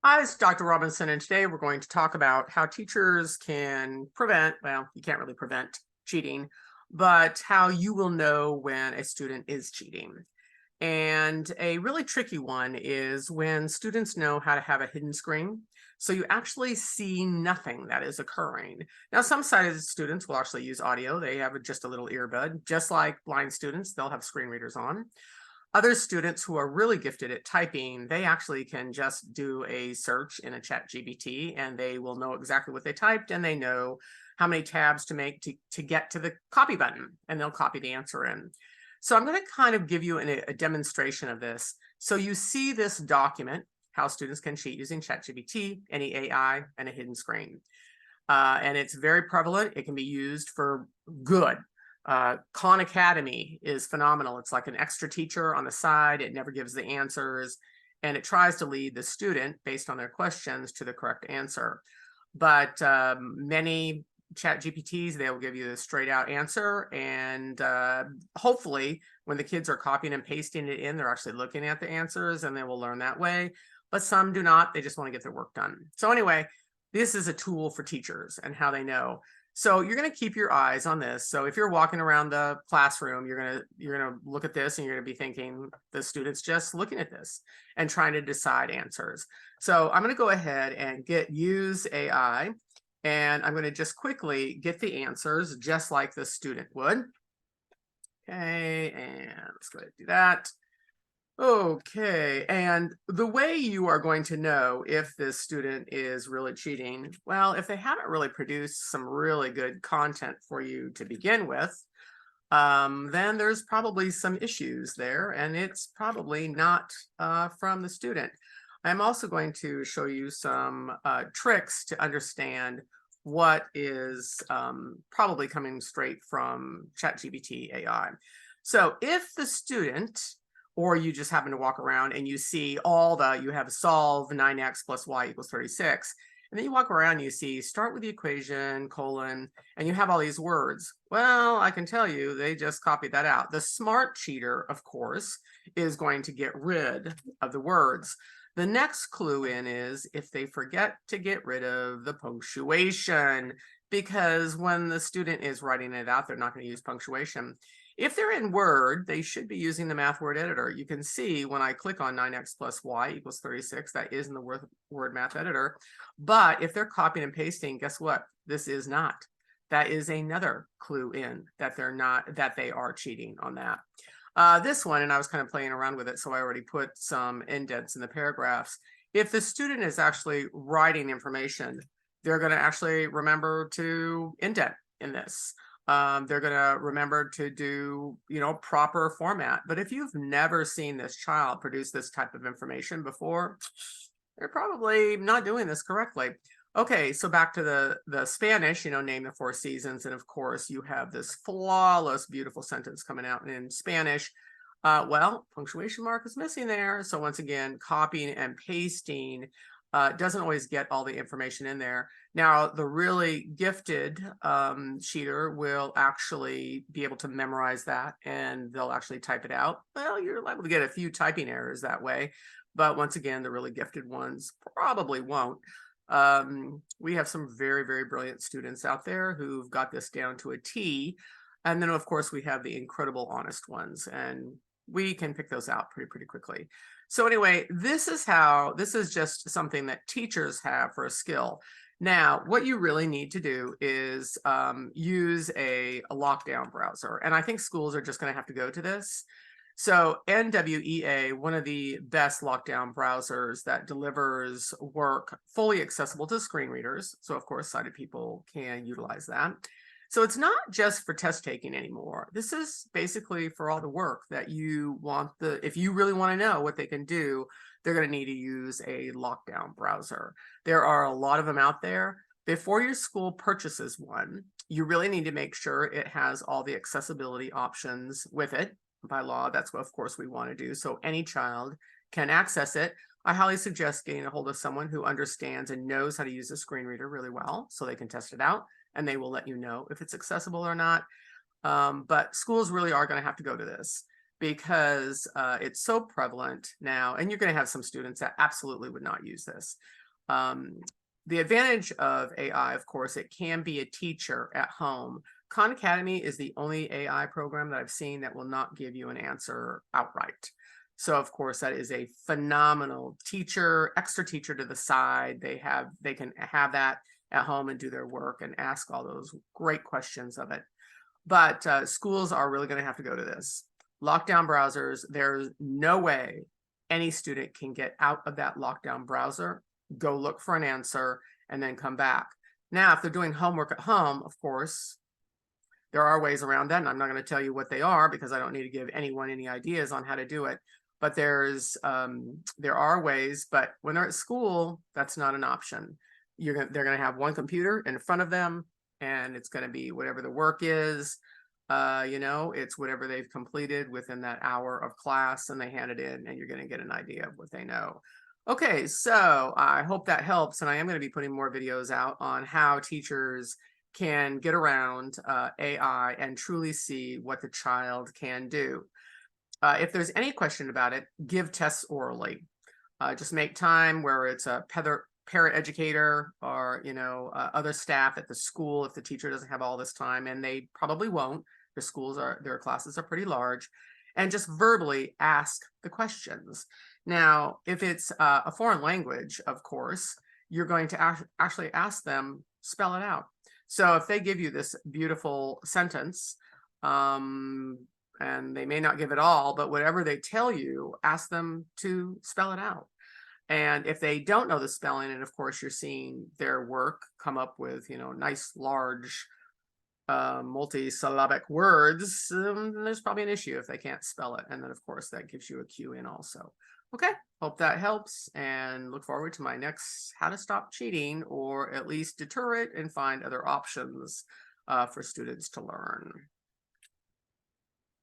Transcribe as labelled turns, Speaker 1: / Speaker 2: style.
Speaker 1: Hi, it's Dr. Robinson, and today we're going to talk about how teachers can prevent, well, you can't really prevent cheating, but how you will know when a student is cheating. And a really tricky one is when students know how to have a hidden screen. So you actually see nothing that is occurring. Now, some sighted students will actually use audio. They have just a little earbud, just like blind students, they'll have screen readers on. Other students who are really gifted at typing, they actually can just do a search in a chat GPT and they will know exactly what they typed and they know how many tabs to make to get to the copy button and they'll copy the answer in. So I'm going to kind of give you a demonstration of this. So you see this document, how students can cheat using ChatGPT, any AI, and a hidden screen. And it's very prevalent. It can be used for good. Khan Academy is phenomenal. It's like an extra teacher on the side. It never gives the answers, and it tries to lead the student based on their questions to the correct answer. But many chat GPTs, they'll give you a straight out answer. And hopefully when the kids are copying and pasting it in, they're actually looking at the answers and they will learn that way. But some do not. They just want to get their work done. So anyway, this is a tool for teachers and how they know. So you're going to keep your eyes on this. So if you're walking around the classroom, you're going to look at this and you're going to be thinking the student's just looking at this and trying to decide answers. So I'm going to go ahead and use AI, and I'm going to just quickly get the answers just like the student would. Okay, and let's go ahead and do that. Okay, and the way you are going to know if this student is really cheating, well, if they haven't really produced some really good content for you to begin with, then there's probably some issues there, and it's probably not from the student. I'm also going to show you some tricks to understand what is probably coming straight from ChatGPT AI. So if the student, or you just happen to walk around and you see you have solve 9x plus y equals 36. And then you walk around and you see start with the equation, colon, and you have all these words. Well, I can tell you they just copied that out. The smart cheater, of course, is going to get rid of the words. The next clue in is if they forget to get rid of the punctuation, because when the student is writing it out, they're not going to use punctuation. If they're in Word, they should be using the math word editor. You can see when I click on 9x plus y equals 36, that is in the word math editor. But if they're copying and pasting, guess what? This is not. That is another clue in that they are cheating on that. This one, and I was kind of playing around with it, so I already put some indents in the paragraphs. If the student is actually writing information, they're going to actually remember to indent in this. They're going to remember to do, proper format. But if you've never seen this child produce this type of information before, they're probably not doing this correctly. Okay, so back to the Spanish, name the four seasons. And of course, you have this flawless, beautiful sentence coming out in Spanish. Well, punctuation mark is missing there. So once again, copying and pasting doesn't always get all the information in there. Now, the really gifted cheater will actually be able to memorize that and they'll actually type it out. Well, you're liable to get a few typing errors that way. But once again, the really gifted ones probably won't. We have some very, very brilliant students out there who've got this down to a T. And then, of course, we have the incredible honest ones. And we can pick those out pretty quickly. So anyway, this is just something that teachers have for a skill. Now, what you really need to do is use a lockdown browser. And I think schools are just going to have to go to this. So NWEA, one of the best lockdown browsers that delivers work fully accessible to screen readers. So of course, sighted people can utilize that. So it's not just for test taking anymore. This is basically for all the work that you want. If you really want to know what they can do, they're going to need to use a lockdown browser. There are a lot of them out there. Before your school purchases one, you really need to make sure it has all the accessibility options with it. By law, that's what, of course, we want to do. So any child can access it. I highly suggest getting a hold of someone who understands and knows how to use a screen reader really well so they can test it out and they will let you know if it's accessible or not. But schools really are going to have to go to this. because it's so prevalent now, and you're going to have some students that absolutely would not use this. The advantage of AI, of course, it can be a teacher at home. Khan Academy is the only AI program that I've seen that will not give you an answer outright. So of course, that is a phenomenal teacher, extra teacher to the side. They can have that at home and do their work and ask all those great questions of it. But schools are really going to have to go to this. Lockdown browsers, there's no way any student can get out of that lockdown browser, go look for an answer, and then come back. Now, if they're doing homework at home, of course, there are ways around that, and I'm not going to tell you what they are because I don't need to give anyone any ideas on how to do it. But there are ways, but when they're at school, that's not an option. They're going to have one computer in front of them, and it's going to be whatever the work is. It's whatever they've completed within that hour of class, and they hand it in, and you're going to get an idea of what they know. Okay, so I hope that helps, and I am going to be putting more videos out on how teachers can get around AI and truly see what the child can do. If there's any question about it, give tests orally. Just make time where it's a parent educator or other staff at the school if the teacher doesn't have all this time, and they probably won't. Their classes are pretty large, and just verbally ask the questions. Now, if it's a foreign language, of course, you're going to actually ask them, spell it out. So if they give you this beautiful sentence, and they may not give it all, but whatever they tell you, ask them to spell it out. And if they don't know the spelling, and of course you're seeing their work come up with, nice, large, multi-syllabic words, there's probably an issue if they can't spell it. And then of course that gives you a cue in also. Okay, hope that helps, and look forward to my next how to stop cheating, or at least deter it and find other options for students to learn.